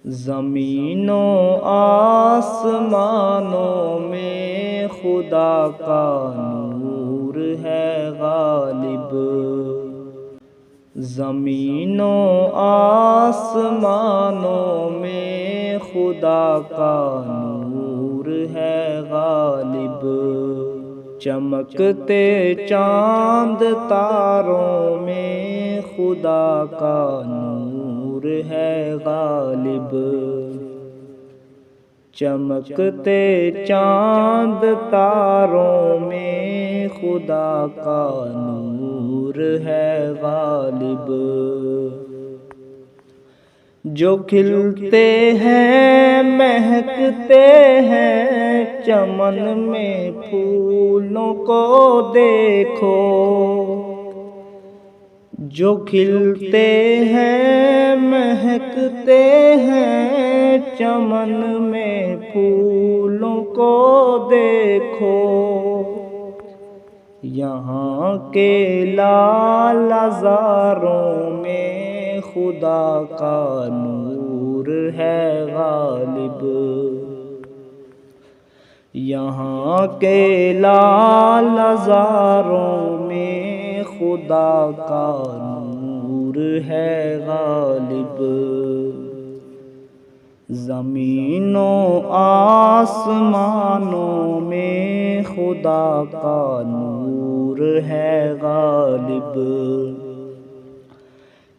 زمینوں آسمانوں میں خدا کا نور ہے غالب، زمینوں آسمانوں میں خدا کا نور ہے غالب، چمکتے چاند تاروں میں خدا کا نور ہے غالب، چمکتے چاند تاروں میں خدا کا نور ہے غالب، جو کھلتے ہیں مہکتے ہیں چمن میں پھولوں کو دیکھو، جو کھلتے ہیں مہکتے ہیں چمن میں پھولوں کو دیکھو، یہاں کے لال زاروں میں خدا کا نور ہے غالب، یہاں کے لال زاروں میں خدا کا نور ہے غالب، زمینوں آسمانوں میں خدا کا نور ہے غالب،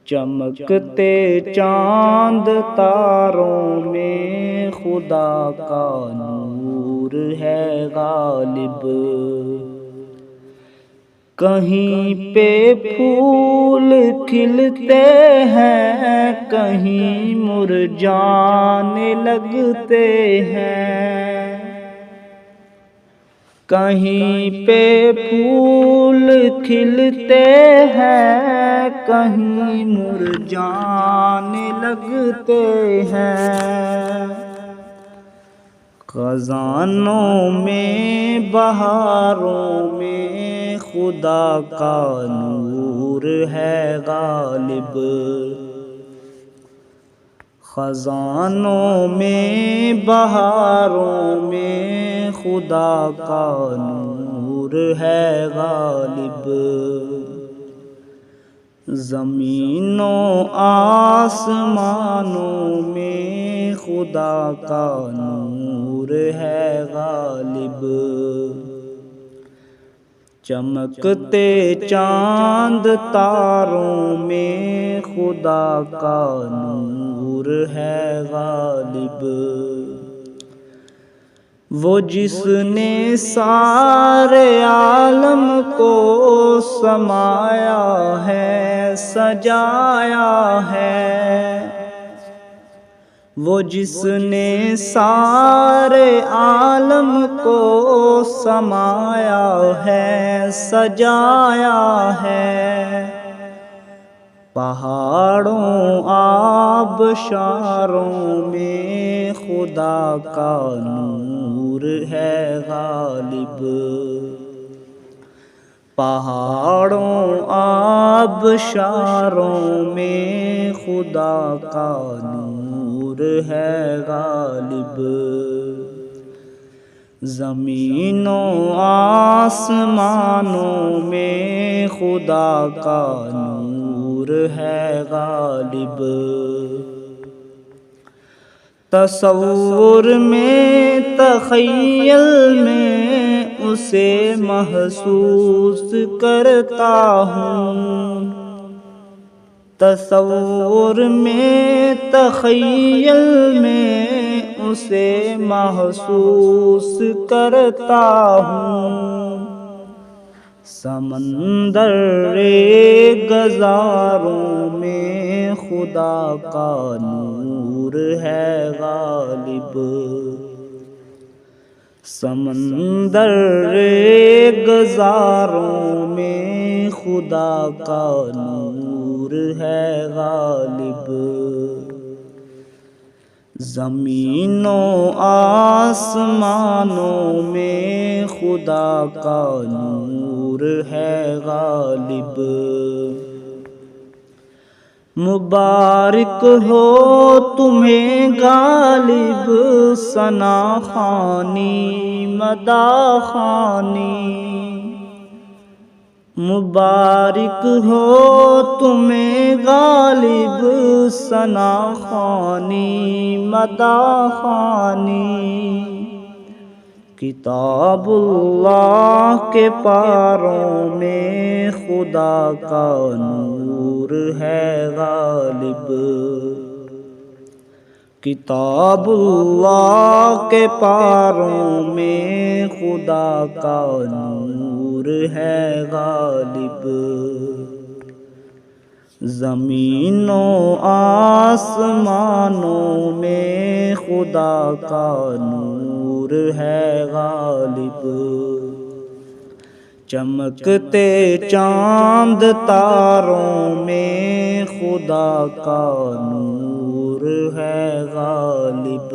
چمکتے چاند تاروں میں خدا کا نور ہے غالب، کہیں پہ پھول کھلتے ہیں کہیں مرجھانے لگتے ہیں، کہیں پہ پھول کھلتے ہیں کہیں مرجھانے لگتے ہیں، خزانوں میں بہاروں میں خدا کا نور ہے غالب، خزانوں میں بہاروں میں خدا کا نور ہے غالب، زمینوں آسمانوں میں خدا کا نور ہے غالب، چمکتے چاند تاروں میں خدا کا نور ہے غالب، وہ جس نے سارے عالم کو سمایا ہے سجایا ہے، وہ جس نے سارے عالم کو سمایا ہے سجایا ہے، پہاڑوں آبشاروں میں خدا کا نور ہے غالب، پہاڑوں آبشاروں میں خدا کا نور ہے غالب، زمینوں آسمانوں میں خدا کا نور ہے غالب، تصور میں تخیل میں اسے محسوس کرتا ہوں، تصور میں تخیل میں اسے محسوس کرتا ہوں، سمندر گزاروں میں خدا کا نور ہے غالب، سمندر گزاروں میں خدا کا نور ہے غالب، زمینوں آسمانوں میں خدا کا نور ہے غالب، مبارک ہو تمہیں غالب ثنا خوانی مدح خوانی، مبارک ہو تمہیں غالب ثنا خوانی مدح خوانی۔ کتاب اللہ کے پاروں میں خدا کا نور ہے غالب، کتاب اللہ کے پاروں میں خدا کا نور ہے غالب۔ زمین و آسمانوں میں خدا کا نور ہے غالب، چمکتے چاند تاروں میں خدا کا نور ہے غالب۔